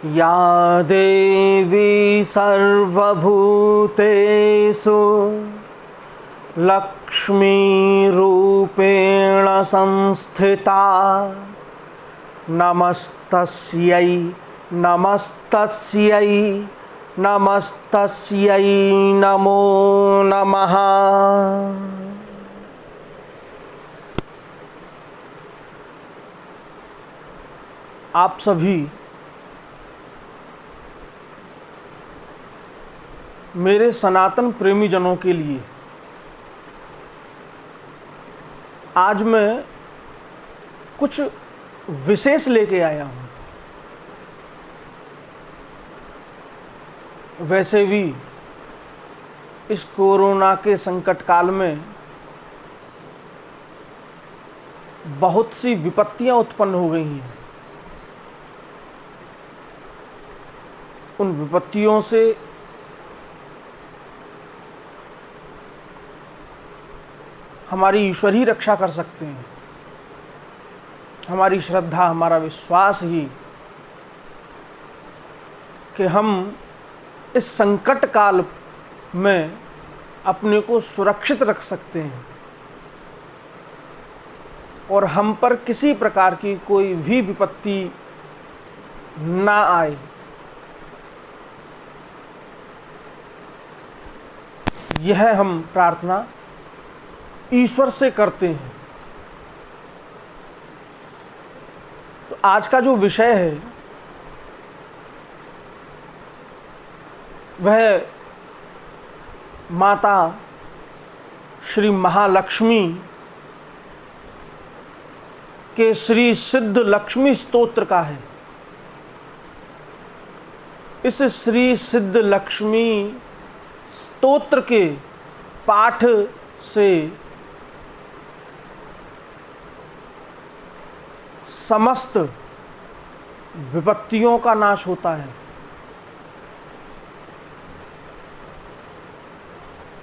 या देवी सर्वभूतेषु लक्ष्मीरूपेण संस्थिता नमस्तस्यै नमस्तस्यै नमस्तस्यै नमो नमः। आप सभी मेरे सनातन प्रेमी जनों के लिए आज मैं कुछ विशेष लेके आया हूँ। वैसे भी इस कोरोना के संकट काल में बहुत सी विपत्तियां उत्पन्न हो गई हैं। उन विपत्तियों से हमारी ईश्वर ही रक्षा कर सकते हैं। हमारी श्रद्धा, हमारा विश्वास ही कि हम इस संकट काल में अपने को सुरक्षित रख सकते हैं और हम पर किसी प्रकार की कोई भी विपत्ति ना आए। यह हम प्रार्थना ईश्वर से करते हैं। तो आज का जो विषय है वह माता श्री महालक्ष्मी के श्री सिद्ध लक्ष्मी स्तोत्र का है। इस श्री सिद्ध लक्ष्मी स्तोत्र के पाठ से समस्त विपत्तियों का नाश होता है।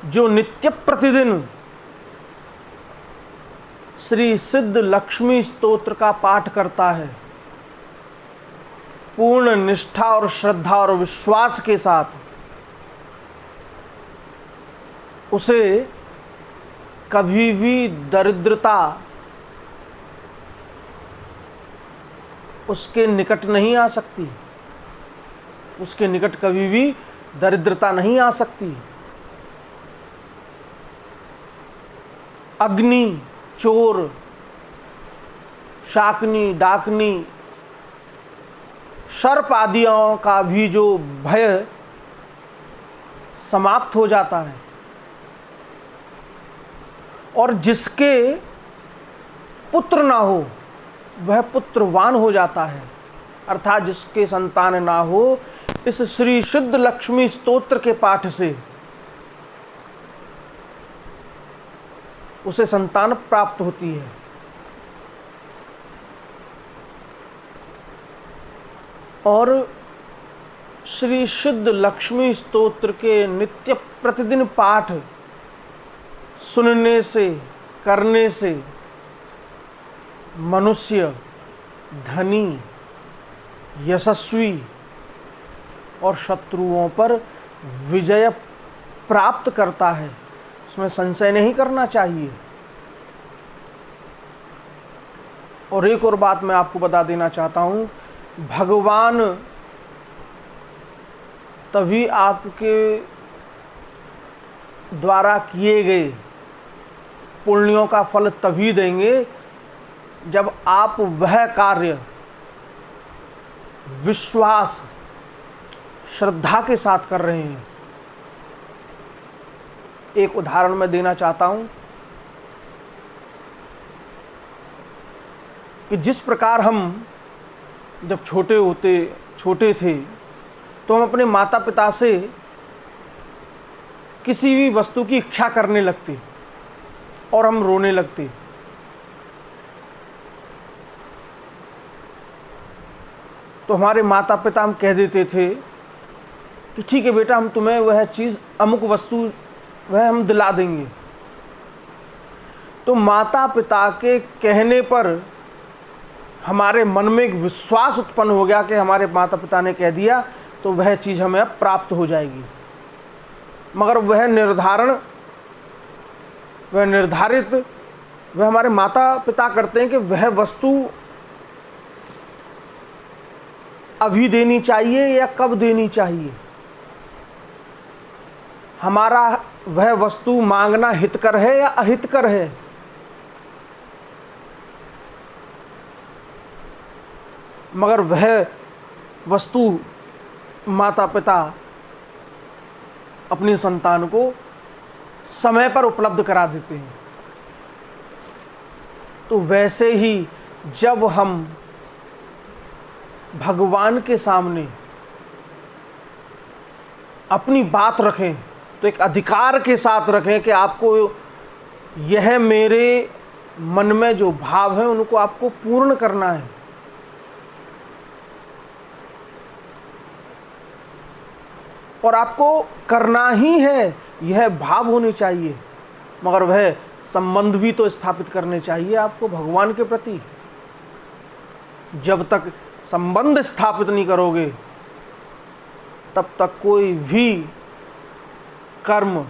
जो नित्य प्रतिदिन श्री सिद्ध लक्ष्मी स्तोत्र का पाठ करता है, पूर्ण निष्ठा और श्रद्धा और विश्वास के साथ, उसे कभी भी दरिद्रता उसके निकट नहीं आ सकती। उसके निकट कभी भी दरिद्रता नहीं आ सकती। अग्नि, चोर, शाकनी, डाकनी, सर्प आदियों का भी जो भय समाप्त हो जाता है और जिसके पुत्र ना हो वह पुत्रवान हो जाता है। अर्थात जिसके संतान ना हो, इस श्री सिद्ध लक्ष्मी स्तोत्र के पाठ से उसे संतान प्राप्त होती है। और श्री सिद्ध लक्ष्मी स्तोत्र के नित्य प्रतिदिन पाठ सुनने से, करने से मनुष्य धनी, यशस्वी और शत्रुओं पर विजय प्राप्त करता है। उसमें संशय नहीं करना चाहिए। और एक और बात मैं आपको बता देना चाहता हूँ, भगवान तभी आपके द्वारा किए गए पुण्यों का फल तभी देंगे जब आप वह कार्य विश्वास, श्रद्धा के साथ कर रहे हैं। एक उदाहरण मैं देना चाहता हूं कि जिस प्रकार हम जब छोटे थे तो हम अपने माता पिता से किसी भी वस्तु की इच्छा करने लगते और हम रोने लगते। तो हमारे माता पिता हम कह देते थे कि ठीक है बेटा, हम तुम्हें वह चीज़, अमुक वस्तु वह हम दिला देंगे। तो माता पिता के कहने पर हमारे मन में एक विश्वास उत्पन्न हो गया कि हमारे माता पिता ने कह दिया तो वह चीज़ हमें अब प्राप्त हो जाएगी। मगर वह निर्धारित वह हमारे माता पिता करते हैं कि वह वस्तु अभी देनी चाहिए या कब देनी चाहिए। हमारा वह वस्तु मांगना हितकर है या अहितकर है। मगर वह वस्तु माता पिता अपनी संतान को समय पर उपलब्ध करा देते हैं। तो वैसे ही जब हम भगवान के सामने अपनी बात रखें तो एक अधिकार के साथ रखें कि आपको यह मेरे मन में जो भाव है उनको आपको पूर्ण करना है। और आपको करना ही है, यह भाव होने चाहिए। मगर वह संबंध भी तो स्थापित करने चाहिए आपको भगवान के प्रति। जब तक संबंध स्थापित नहीं करोगे तब तक कोई भी कर्म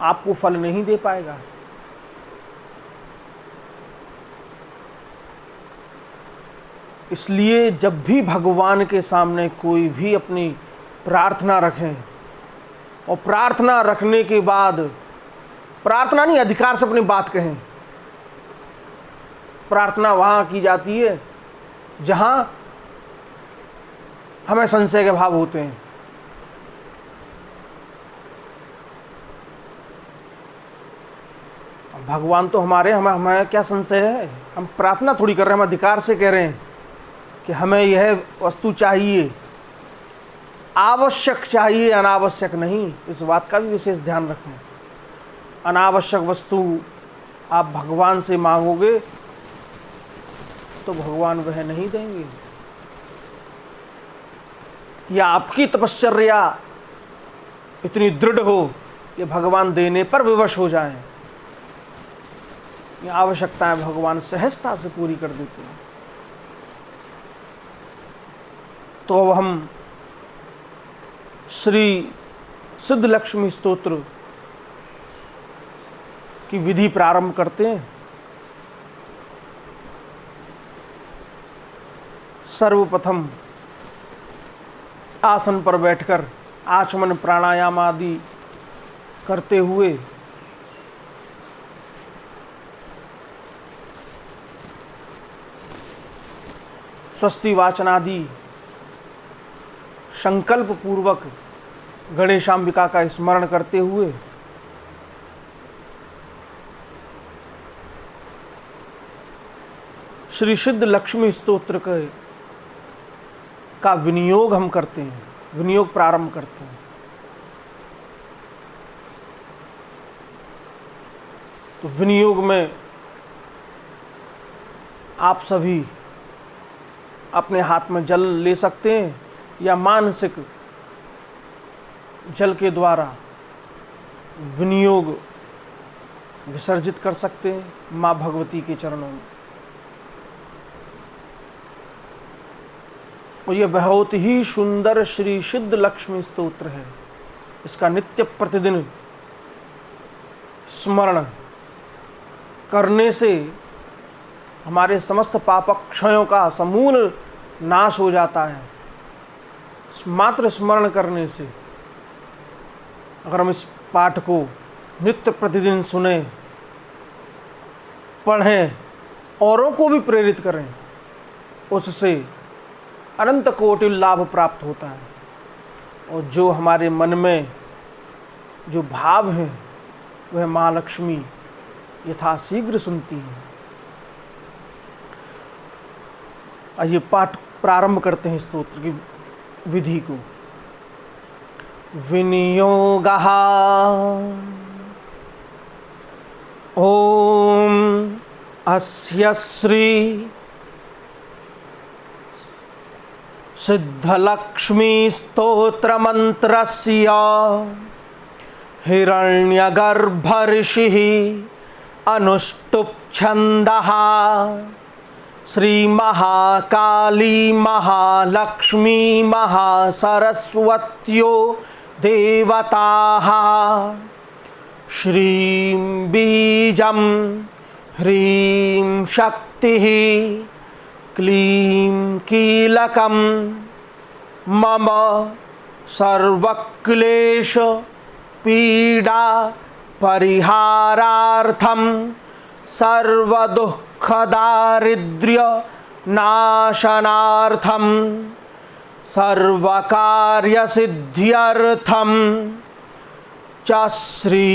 आपको फल नहीं दे पाएगा। इसलिए जब भी भगवान के सामने कोई भी अपनी प्रार्थना रखें और प्रार्थना रखने के बाद प्रार्थना नहीं, अधिकार से अपनी बात कहें। प्रार्थना वहाँ की जाती है जहाँ हमें संशय के भाव होते हैं। भगवान तो हमें क्या संशय है। हम प्रार्थना थोड़ी कर रहे हैं, हम अधिकार से कह रहे हैं कि हमें यह वस्तु चाहिए, आवश्यक चाहिए, अनावश्यक नहीं। इस बात का भी विशेष ध्यान रखें। अनावश्यक वस्तु आप भगवान से मांगोगे तो भगवान वह नहीं देंगे, या आपकी तपश्चर्या इतनी दृढ़ हो कि भगवान देने पर विवश हो जाएं। ये आवश्यकताएं भगवान सहजता से पूरी कर देते हैं। तो अब हम श्री सिद्ध लक्ष्मी स्तोत्र की विधि प्रारंभ करते हैं। सर्वप्रथम आसन पर बैठकर आचमन प्राणायाम आदि करते हुए स्वस्ति वाचन आदि संकल्प पूर्वक गणेशांबिका का स्मरण करते हुए श्री सिद्ध लक्ष्मी स्तोत्र का विनियोग हम करते हैं, विनियोग प्रारंभ करते हैं। तो विनियोग में आप सभी अपने हाथ में जल ले सकते हैं या मानसिक जल के द्वारा विनियोग विसर्जित कर सकते हैं माँ भगवती के चरणों में। और यह बहुत ही सुंदर श्री सिद्ध लक्ष्मी स्तोत्र है। इसका नित्य प्रतिदिन स्मरण करने से हमारे समस्त पापक्षयों का समूल नाश हो जाता है। मात्र स्मरण करने से अगर हम इस पाठ को नित्य प्रतिदिन सुने, पढ़ें, औरों को भी प्रेरित करें, उससे अनंत कोटि लाभ प्राप्त होता है। और जो हमारे मन में जो भाव हैं वह माँ लक्ष्मी यथाशीघ्र सुनती हैं। आइए पाठ प्रारंभ करते हैं स्तोत्र की विधि को। विनियोगः ओम अस्य श्री सिद्धलक्ष्मी स्तोत्र मंत्रस्य हिरण्यगर्भ ऋषिः अनुष्टुप् छन्दः श्री महाकाली महालक्ष्मी महासरस्वत्यो देवताः श्रीं बीजं ह्रीं शक्तिः क्लीं कीलकं मम सर्वक्लेश पीडा परिहारार्थं सर्वदुःखदारिद्र्य नाशनार्थं सर्वकार्यसिद्ध्यर्थं च श्री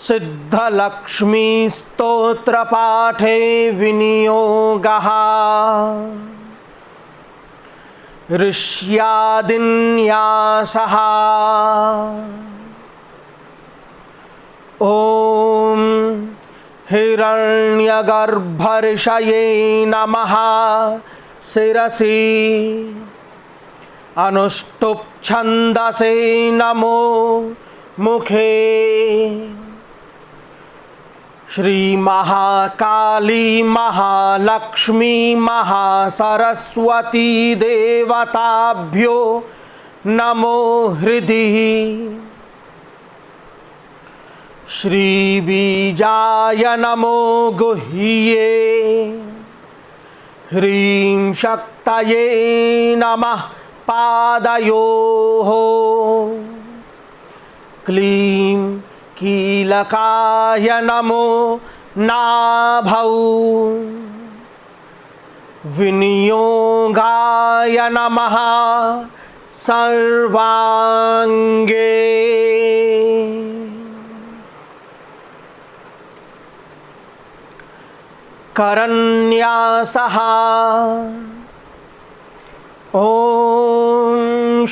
सिद्धलक्ष्मी स्तोत्रपाठे विनियोगः ऋष्यादिन्यासः। ॐ हिरण्यगर्भऋषये नमः शिरसि अनुष्टुप् छन्दसे नमो मुखे श्री महाकाली महालक्ष्मी महासरस्वती देवताभ्यो नमो हृदि श्री बीजाय नमो गुह्ये ह्रीं शक्तये नमः पादयोः क्लीं कीलकाय नमो नाभौ विनियोगाय नमः सर्वांगे करन्यासः। ॐ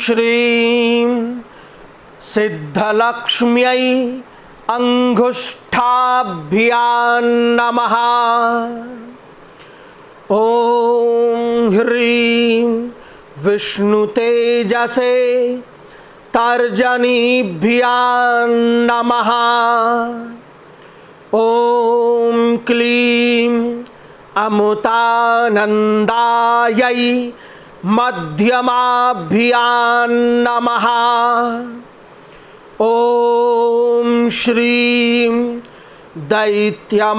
श्रीं सिद्धलक्ष्म्यै अंगुष्ठाभ्यां नमः। ॐ ह्रीं विष्णुतेजसे तर्जनीभ्यां नमः। ॐ क्लीं अमुतानन्दायै मध्यमाभ्यां नमः। ॐ श्रीं दैत्यमालिन्यै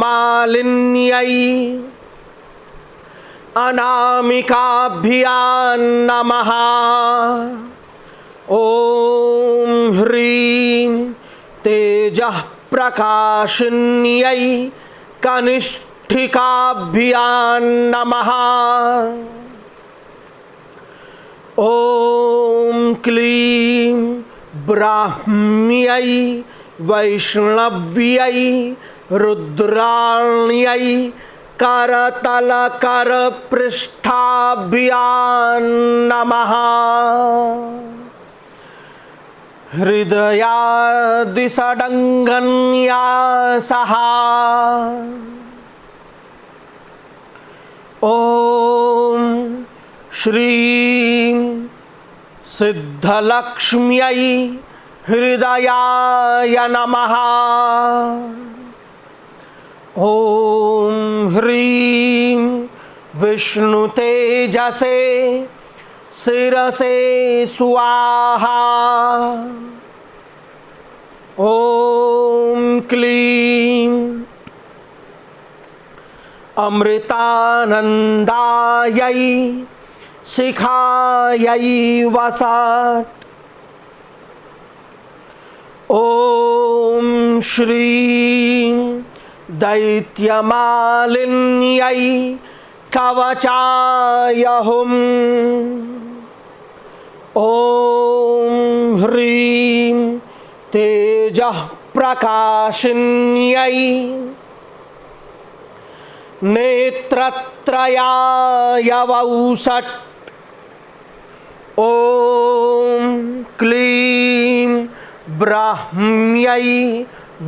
अनामिकाभ्यां नमः। ॐ ह्रीं तेजः प्रकाशिन्यै कनिष्ठिकाभ्यां नमः। ॐ क्लीं ब्राह्म्यै वैष्णव्यै रुद्राण्यै करतलकरपृष्ठाभ्यां नमः। हृदयादिषडङ्गन्यासः। ॐ श्रीं सिद्धलक्ष्म्यै हृदयाय नमः। ॐ ह्रीं विष्णुतेजसे शिरसे स्वाहा। ॐ क्लीं अमृतानन्दायै शिखायै वसत्। ॐ श्रीं दैत्यमालिन्यै कवचाय हुम्। ॐ ह्रीं तेजः प्रकाशिन्यै नेत्रत्रयाय वौषट्। ॐ क्लीं ब्राह्म्यै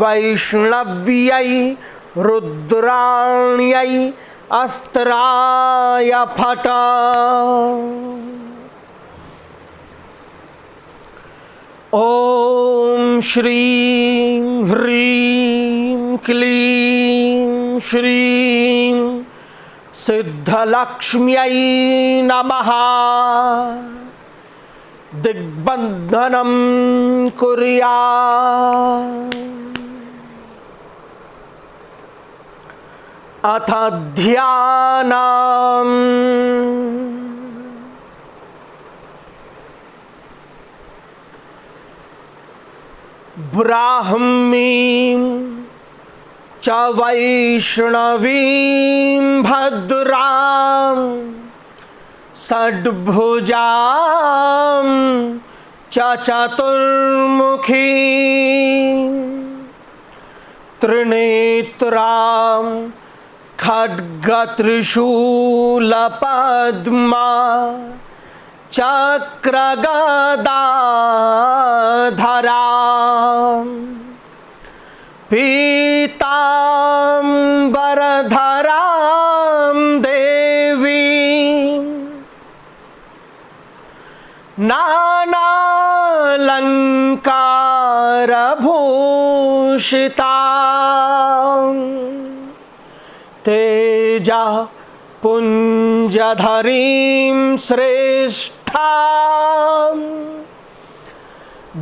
वैष्णव्यै रुद्राण्यै अस्त्राय फट। ओम श्रीं ह्रीं क्लीं श्रीं सिद्धलक्ष्म्यै नमः। दिग्बन्धनं कुर्यात्। अथ ध्यानम्। ब्राह्मीं च वैष्णवीं भद्रां षड्भुजां च चतुर्मुखीं त्रिनेत्रां खड्गत्रिशूलपद्मा चक्रगदाधरां पीताम्बरधरां देवीं नानालङ्कारभूषितां तेजा पुञ्जधरीं श्रेष्ठां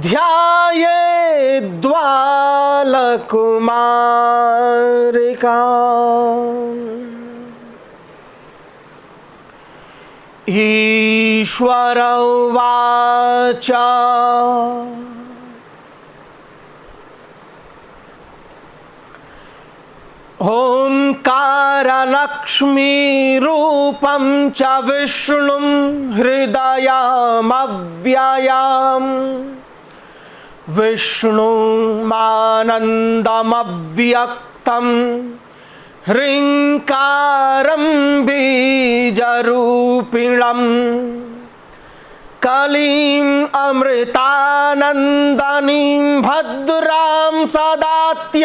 ध्यायेद्बालकुमारिकाम्। ईश्वर उवाच ओंकारलक्ष्मीरूपं च विष्णुं हृदयमव्ययम् विष्णुमानन्दमव्यक्तं ह्रीङ्कारं बीजरूपिणं कलीं अमृतानन्दनीं भद्रां सदात्यानन्ददायिनीं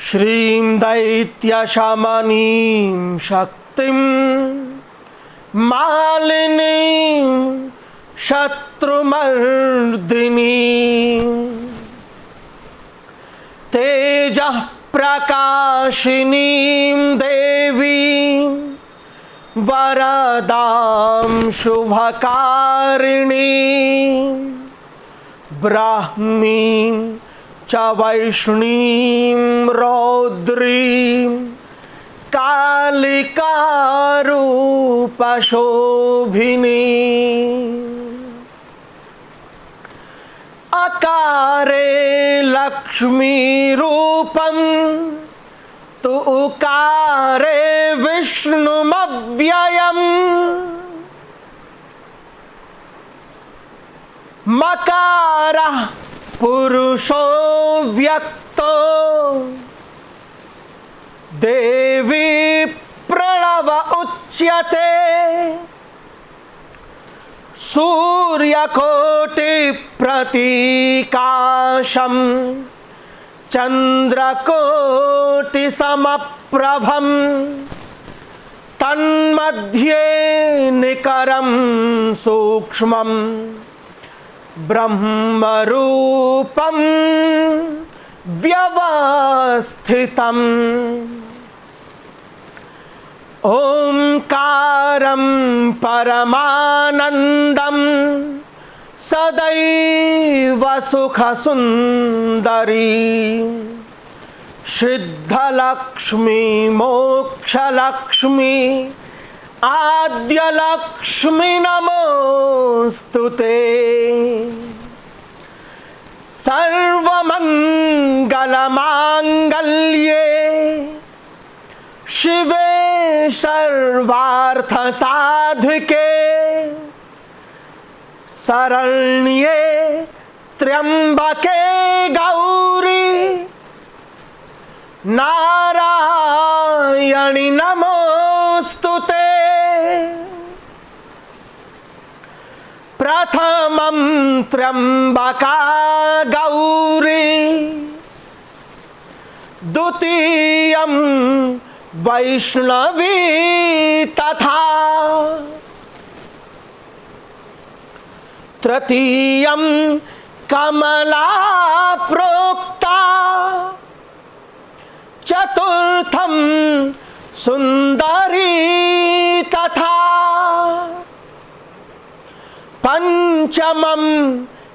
श्रीं दैत्यशमनीं शक्तिं मालिनीं शत्रुमर्दिनीं तेजः प्रकाशिनीं देवीं वरदां शुभकारिणीं ब्राह्मीं च वैष्णीं रौद्रीं कालिकारूपशोभिनीं अकारे लक्ष्मीरूपं तु उकारे विष्णुमव्ययम् मकारः पुरुषो व्यक्तो देवी प्रणव उच्यते सूर्यकोटिप्रतीकाशं चन्द्रकोटिसमप्रभं तन्मध्ये निकरं सूक्ष्मं ब्रह्मरूपं व्यवस्थितम् ओंकारं परमानन्दं सदैव सुखसुन्दरी सिद्धलक्ष्मी मोक्षलक्ष्मी आद्यलक्ष्मी नमोस्तुते। सर्वमङ्गलमाङ्गल्ये शिवे सर्वार्थसाधिके शरण्ये त्र्यंबके गौरी नारायणि नमोस्तुते। प्रथमं त्र्यंबका गौरी द्वितीयं वैष्णवी तथा तृतीयं कमला प्रोक्ता, चतुर्थं सुंदरी तथा, पंचमं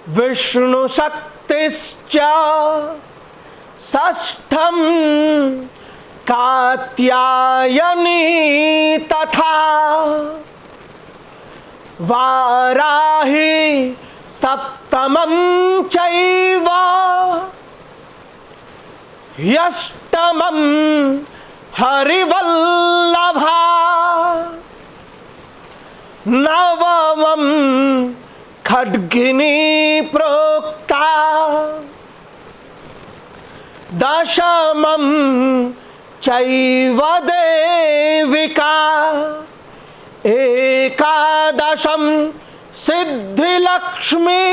विष्णु शक्तिश्च, षष्ठं कात्यायनी तथा, वाराही सप्तमं चैव, ह्यष्टमं हरिवल्लभा, नवमं खड्गिनी प्रोक्ता, दशमं चैव देविका, एकादशं सिद्धिलक्ष्मी,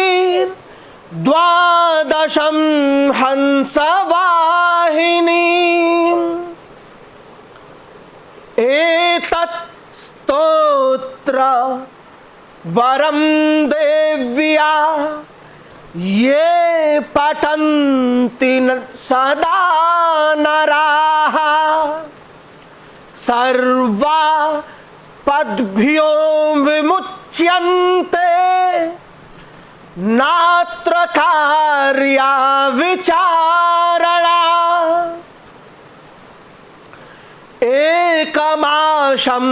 द्वादशं हंसवाहिनी। एतत् स्तोत्र वरं देव्या ये पठन्ति सदा नराः, सर्वा पद्भ्यो विमुच्यन्ते, नात्र कार्या विचारणा। एकमासं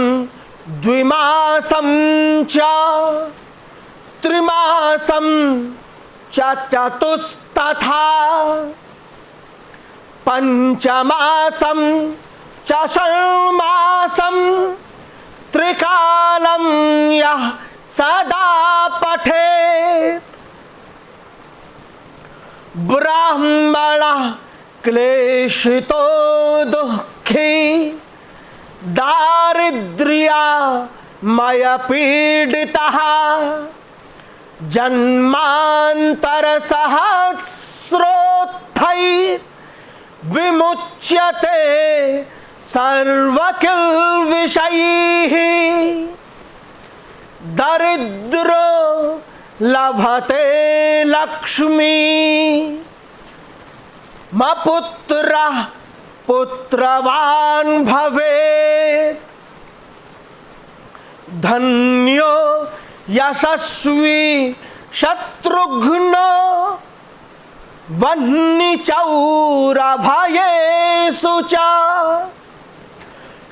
द्विमासं च, त्रिमासं च चतुस्तथा, पंचमासं च षण्मासं, त्रिकालं यः सदा पठेत्। ब्राह्मणः क्लेशितो दुःखी, दारिद्र्यामय पीडितः, जन्मान्तरसहस्रोत्थैर्विमुच्यते सर्वकिल्बिषैः। दरिद्रो लभते लक्ष्मी, मपुत्रः पुत्रवान् भवेत्। धन्यो यशस्वी शत्रुघ्नो, वह्निचौरभयेषु च,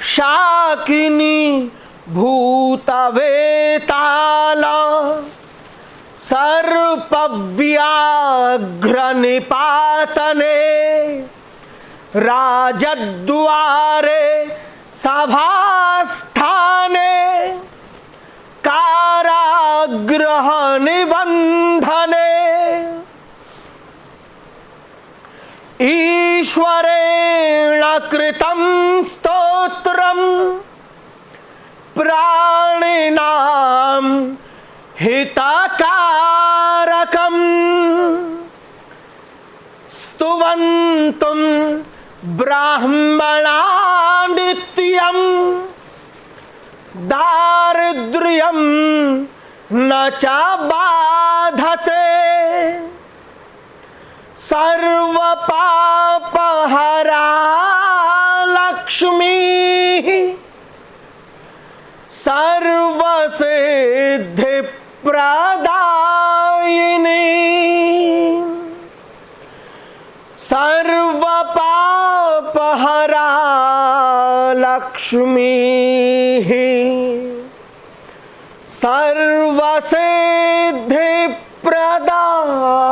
शाकिनी भूतवेताल, सर्पव्याघ्रनिपातने, राजद्वारे सभास्थाने, कारागृह निबंधने। ईश्वरेण कृतं स्तोत्रम् प्राणिनां हितकारकम्, स्तुवन्तुं ब्राह्मणा नित्यं, दारिद्र्यं न च बाधते। सर्वपापहरा लक्ष्मीः, सर्वसिद्धिप्रदायिनी। सर्वपापहरा लक्ष्मीः, सर्वसिद्धिप्रदायिनी।